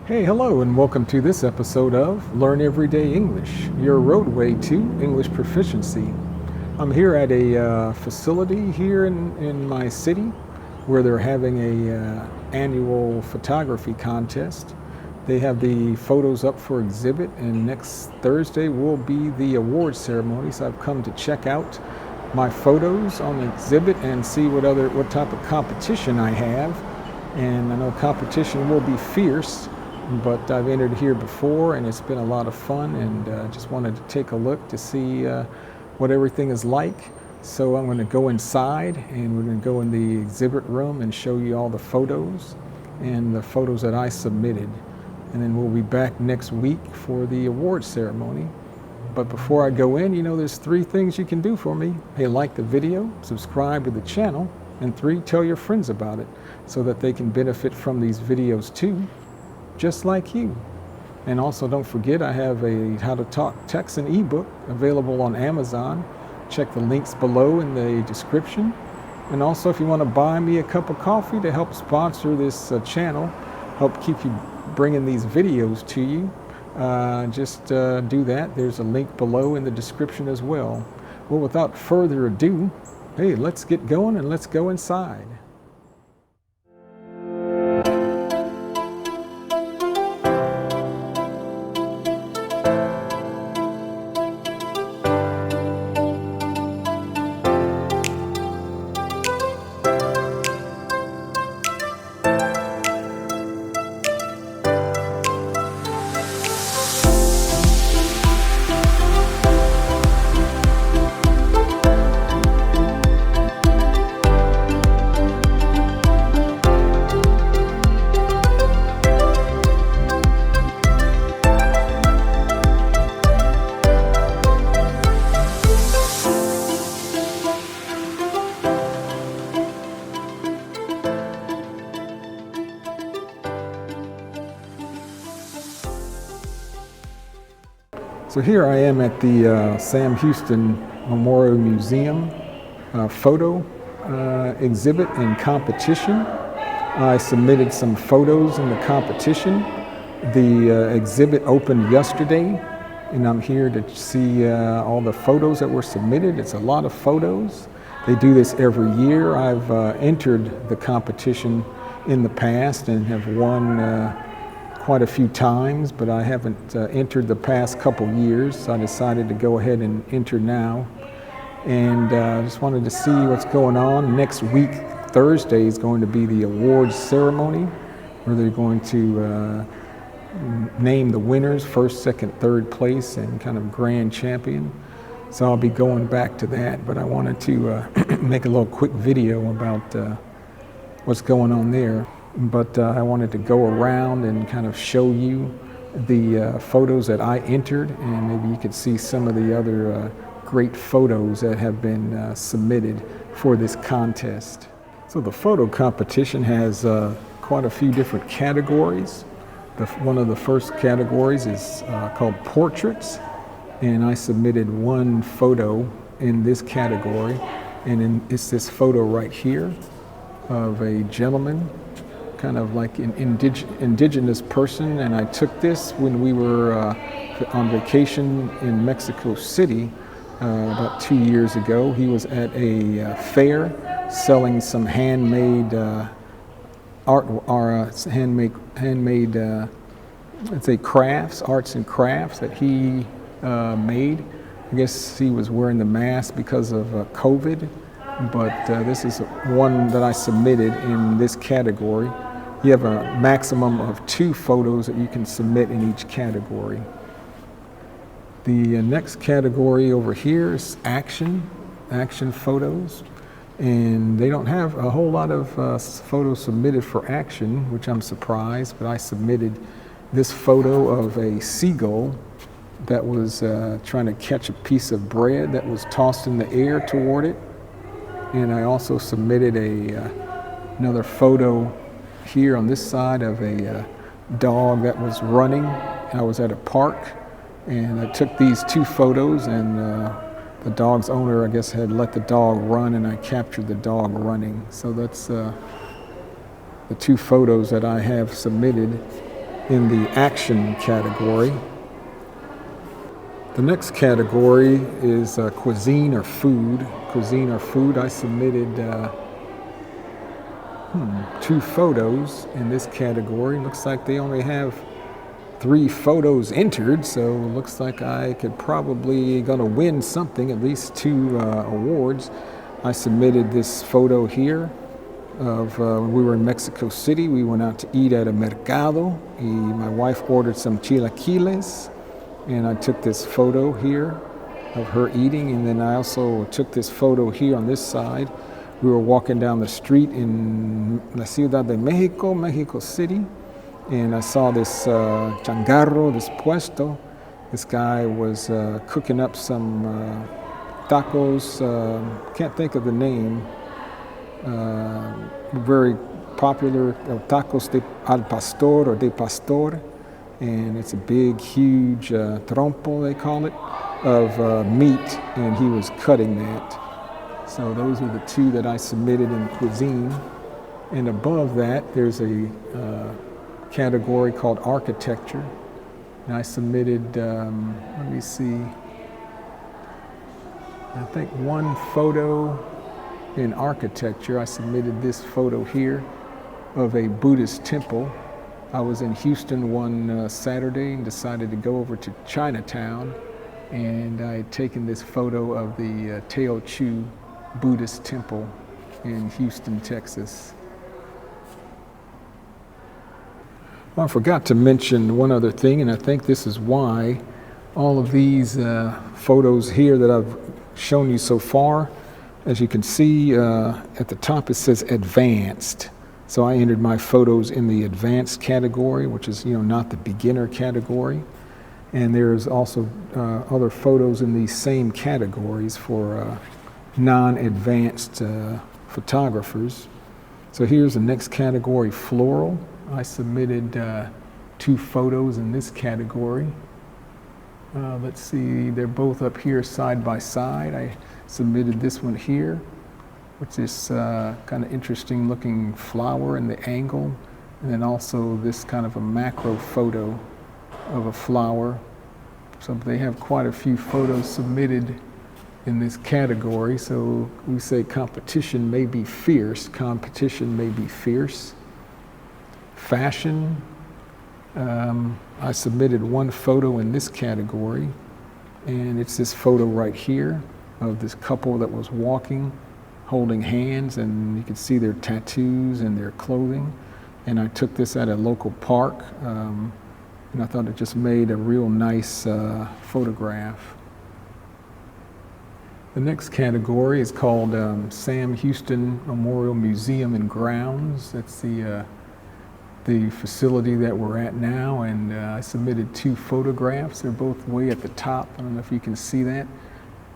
Hey, hello, and welcome to this episode of Learn Everyday English, your roadway to English proficiency. I'm here at a facility here in my city where they're having a annual photography contest. They have the photos up for exhibit, and next Thursday will be the award ceremony. So I've come to check out my photos on the exhibit and see what type of competition I have. And I know competition will be fierce, but I've entered here before and it's been a lot of fun, and just wanted to take a look to see what everything is like. So I'm going to go inside and we're going to go in the exhibit room and show you all the photos and the photos that I submitted. And then we'll be back next week for the award ceremony. But before I go in, there's 3 things you can do for me. Hey, like the video, subscribe to the channel, and 3, tell your friends about it so that they can benefit from these videos too, just like you. And also don't forget, I have a How to Talk Texan ebook available on Amazon. Check the links below in the description. And also, if you want to buy me a cup of coffee to help sponsor this channel, help keep you bringing these videos to you, just do that. There's a link below in the description as well. Well, without further ado, hey, let's get going and let's go inside. So here I am at the Sam Houston Memorial Museum photo exhibit and competition. I submitted some photos in the competition. The exhibit opened yesterday, and I'm here to see all the photos that were submitted. It's a lot of photos. They do this every year. I've entered the competition in the past and have won quite a few times, but I haven't entered the past couple years, so I decided to go ahead and enter now. And just wanted to see what's going on. Next week, Thursday, is going to be the awards ceremony, where they're going to name the winners, first, second, third place, and kind of grand champion. So I'll be going back to that, but I wanted to make a little quick video about what's going on there. But I wanted to go around and kind of show you the photos that I entered, and maybe you could see some of the other great photos that have been submitted for this contest. So the photo competition has quite a few different categories. One of the first categories is called portraits, and I submitted 1 photo in this category, and it's this photo right here of a gentleman, kind of like an indigenous person, and I took this when we were on vacation in Mexico City about 2 years ago. He was at a fair selling some handmade art, or handmade let's say crafts, arts and crafts that he made. I guess he was wearing the mask because of COVID, but this is one that I submitted in this category. You have a maximum of 2 photos that you can submit in each category. The next category over here is action photos. And they don't have a whole lot of photos submitted for action, which I'm surprised, but I submitted this photo of a seagull that was trying to catch a piece of bread that was tossed in the air toward it. And I also submitted another photo here on this side of a dog that was running. I was at a park and I took these two photos, and the dog's owner, I guess, had let the dog run, and I captured the dog running. So that's the two photos that I have submitted in the action category. The next category is cuisine or food. Cuisine or food, I submitted two photos in this category. Looks like they only have 3 photos entered, so looks like I could probably gonna win something, at least 2 awards. I submitted this photo here of when we were in Mexico City. We went out to eat at a mercado. My wife ordered some chilaquiles, and I took this photo here of her eating, and then I also took this photo here on this side. We were walking down the street in La Ciudad de Mexico, Mexico City, and I saw this changarro, this puesto. This guy was cooking up some tacos, can't think of the name, very popular tacos al pastor or de pastor, and it's a big, huge trompo, they call it, of meat, and he was cutting that. So those are the 2 that I submitted in cuisine. And above that, there's a category called architecture. And I submitted, let me see, I think 1 photo in architecture. I submitted this photo here of a Buddhist temple. I was in Houston one Saturday and decided to go over to Chinatown, and I had taken this photo of the Teochew Buddhist temple in Houston, Texas. Well, I forgot to mention one other thing, and I think this is why all of these photos here that I've shown you so far, as you can see at the top it says advanced. So I entered my photos in the advanced category, which is not the beginner category. And there's also other photos in these same categories for non-advanced photographers. So here's the next category, floral. I submitted 2 photos in this category. Let's see, they're both up here side by side. I submitted this one here, which is kind of interesting looking flower in the angle, and then also this kind of a macro photo of a flower. So they have quite a few photos submitted in this category. So we say competition may be fierce. Competition may be fierce. Fashion. I submitted 1 photo in this category, and it's this photo right here of this couple that was walking, holding hands, and you can see their tattoos and their clothing. And I took this at a local park, and I thought it just made a real nice photograph. The next category is called Sam Houston Memorial Museum and Grounds. That's the facility that we're at now, and I submitted 2 photographs. They're both way at the top. I don't know if you can see that.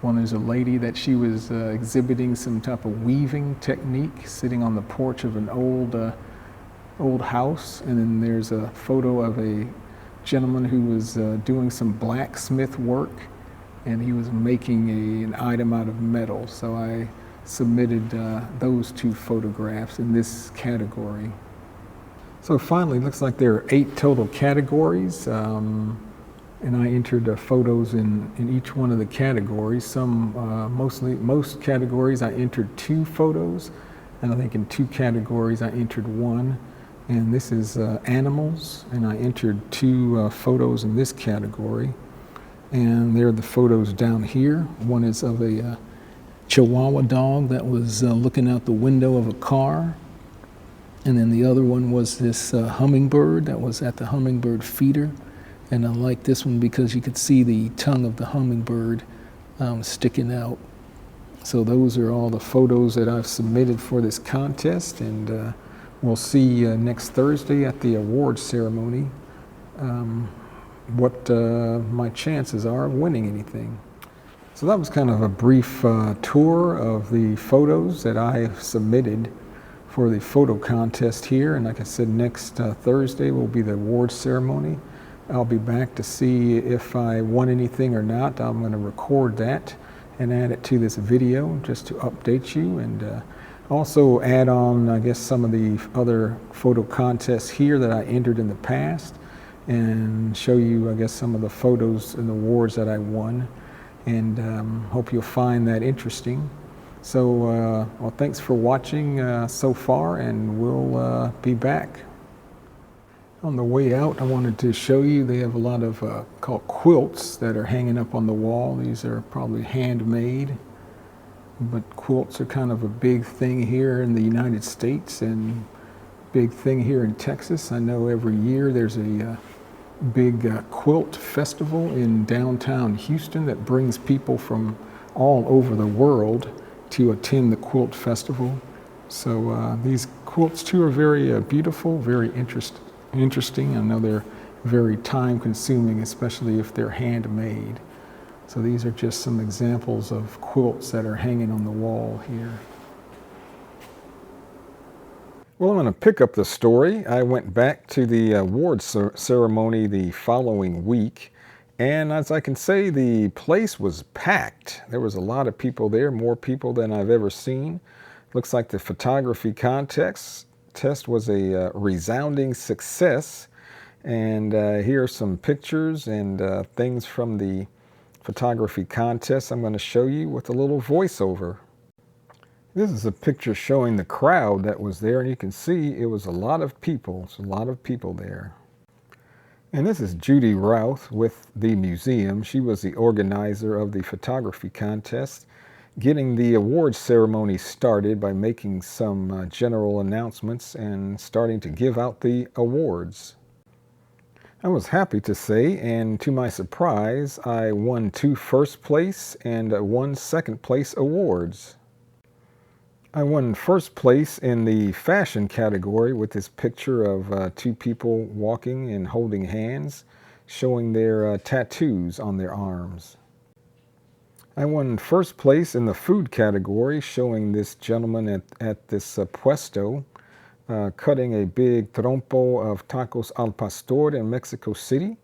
One, there's a lady that she was exhibiting some type of weaving technique sitting on the porch of an old house, and then there's a photo of a gentleman who was doing some blacksmith work, and he was making an item out of metal. So I submitted those 2 photographs in this category. So finally, it looks like there are 8 total categories, and I entered photos in each one of the categories. Most categories I entered 2 photos, and I think in 2 categories I entered 1. And this is animals, and I entered 2 photos in this category. And there are the photos down here. One is of a Chihuahua dog that was looking out the window of a car. And then the other one was this hummingbird that was at the hummingbird feeder. And I like this one because you could see the tongue of the hummingbird sticking out. So those are all the photos that I've submitted for this contest, and we'll see next Thursday at the awards ceremony. what my chances are of winning anything. So that was kind of a brief tour of the photos that I submitted for the photo contest here. And like I said, next Thursday will be the awards ceremony. I'll be back to see if I won anything or not. I'm going to record that and add it to this video just to update you, and also add on, I guess, some of the other photo contests here that I entered in the past, and show you, I guess, some of the photos and awards that I won, and hope you'll find that interesting. So, well, thanks for watching so far, and we'll be back. On the way out, I wanted to show you, they have a lot of called quilts that are hanging up on the wall. These are probably handmade, but quilts are kind of a big thing here in the United States and big thing here in Texas. I know every year there's a big quilt festival in downtown Houston that brings people from all over the world to attend the quilt festival. So these quilts too are very beautiful, very interesting. I know they're very time consuming, especially if they're handmade. So these are just some examples of quilts that are hanging on the wall here. Well, I'm going to pick up the story. I went back to the awards ceremony the following week, and as I can say, the place was packed. There was a lot of people there, more people than I've ever seen. Looks like the photography test was a resounding success, and here are some pictures and things from the photography contest I'm going to show you with a little voiceover. This is a picture showing the crowd that was there, and you can see it was a lot of people. It's a lot of people there. And this is Judy Routh with the museum. She was the organizer of the photography contest, getting the awards ceremony started by making some general announcements and starting to give out the awards. I was happy to say, and to my surprise, I won 2 first place and 1 second place awards. I won first place in the fashion category with this picture of 2 people walking and holding hands, showing their tattoos on their arms. I won first place in the food category, showing this gentleman at this puesto cutting a big trompo of tacos al pastor in Mexico City,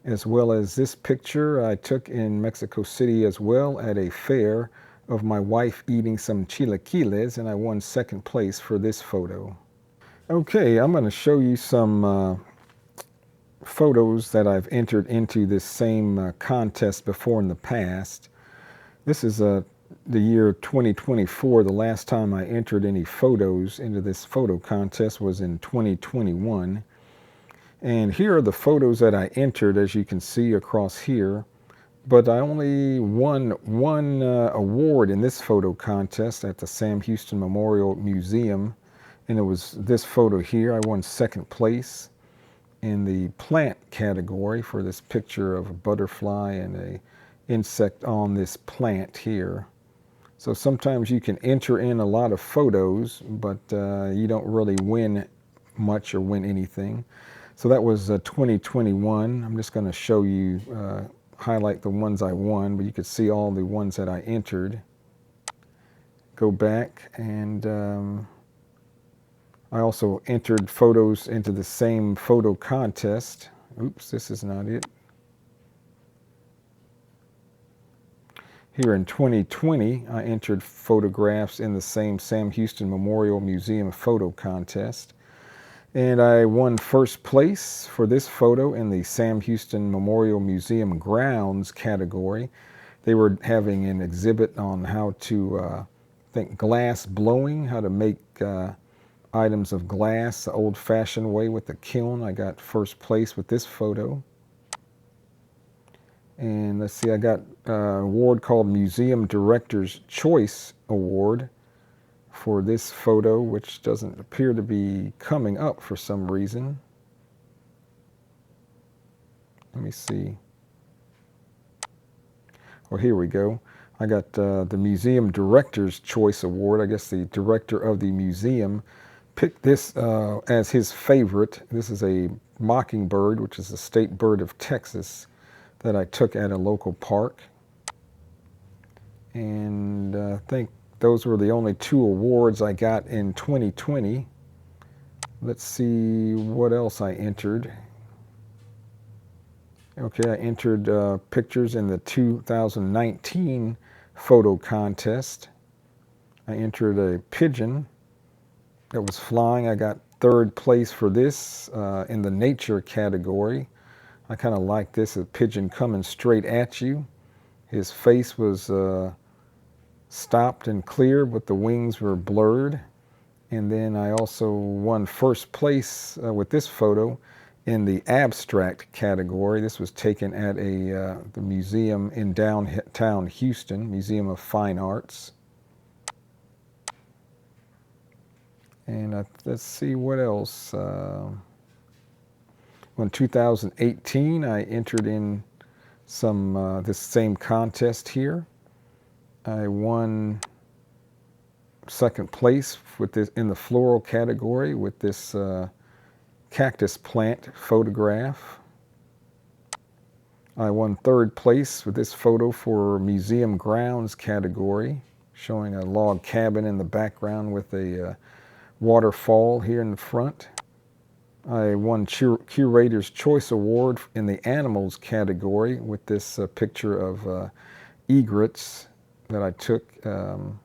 as well as this picture I took in Mexico City as well at a fair of my wife eating some chilaquiles, and I won second place for this photo. Okay, I'm going to show you some photos that I've entered into this same contest before in the past. This is the year 2024. The last time I entered any photos into this photo contest was in 2021. And here are the photos that I entered, as you can see across here. But I only won one award in this photo contest at the Sam Houston Memorial Museum. And it was this photo here. I won second place in the plant category for this picture of a butterfly and a insect on this plant here. So sometimes you can enter in a lot of photos, but you don't really win much or win anything. So that was 2021. I'm just going to show you, highlight the ones I won, but you could see all the ones that I entered. Go back, and I also entered photos into the same photo contest. Oops, this is not it. Here in 2020, I entered photographs in the same Sam Houston Memorial Museum photo contest. And I won first place for this photo in the Sam Houston Memorial Museum grounds category. They were having an exhibit on how to, I think, glass blowing, how to make items of glass the old-fashioned way with the kiln. I got first place with this photo. And let's see, I got an award called Museum Director's Choice Award for this photo, which doesn't appear to be coming up for some reason. Let me see. Oh, here we go. I got the Museum Director's Choice Award. I guess the director of the museum picked this as his favorite. This is a mockingbird, which is the state bird of Texas, that I took at a local park. And I think those were the only 2 awards I got in 2020. Let's see what else I entered. Okay, I entered pictures in the 2019 photo contest. I entered a pigeon that was flying. I got 3rd place for this in the nature category. I kind of like this, a pigeon coming straight at you. His face was stopped and clear, but the wings were blurred. And then I also won 1st place with this photo in the abstract category. This was taken at the museum in downtown Houston, Museum of Fine Arts. And let's see what else. In 2018, I entered in this same contest here. I won 2nd place with this in the floral category with this cactus plant photograph. I won 3rd place with this photo for museum grounds category, showing a log cabin in the background with a waterfall here in the front. I won Curator's Choice Award in the animals category with this picture of egrets that I took. And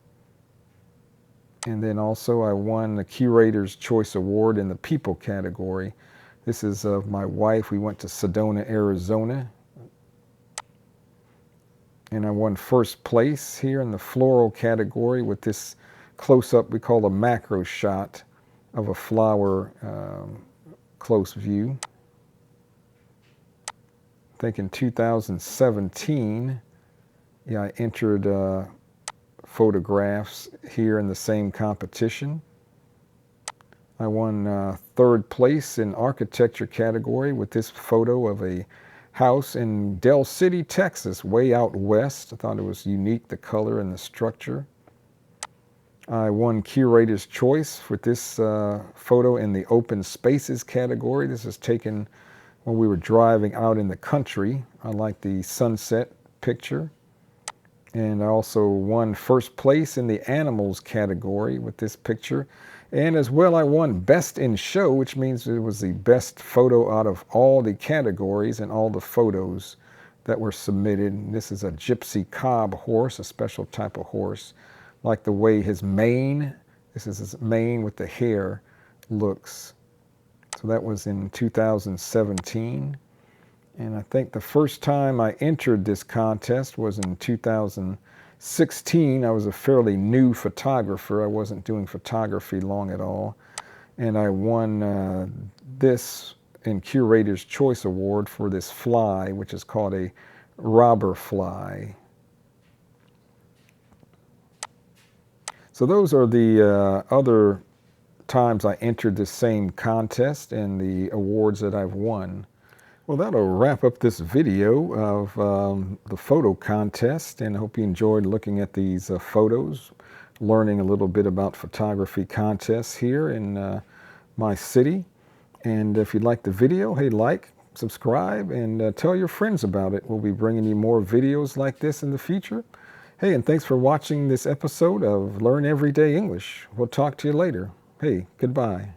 then also I won the Curator's Choice Award in the people category. This is of my wife. We went to Sedona, Arizona. And I won 1st place here in the floral category with this close-up we call a macro shot of a flower close view. I think in 2017, yeah, I entered photographs here in the same competition. I won 3rd place in architecture category with this photo of a house in Del City, Texas, way out west. I thought it was unique, the color and the structure. I won Curator's Choice with this photo in the open spaces category. This was taken when we were driving out in the country. I like the sunset picture. And I also won 1st place in the animals category with this picture. And as well, I won Best in Show, which means it was the best photo out of all the categories and all the photos that were submitted. And this is a gypsy cob horse, a special type of horse. Like the way his mane, this is his mane with the hair, looks. So that was in 2017. And I think the first time I entered this contest was in 2016. I was a fairly new photographer. I wasn't doing photography long at all. And I won this in Curator's Choice Award for this fly, which is called a robber fly. So those are the other times I entered this same contest and the awards that I've won. Well, that'll wrap up this video of the photo contest, and I hope you enjoyed looking at these photos, learning a little bit about photography contests here in my city. And if you liked the video, hey, like, subscribe, and tell your friends about it. We'll be bringing you more videos like this in the future. Hey, and thanks for watching this episode of Learn Everyday English. We'll talk to you later. Hey, goodbye.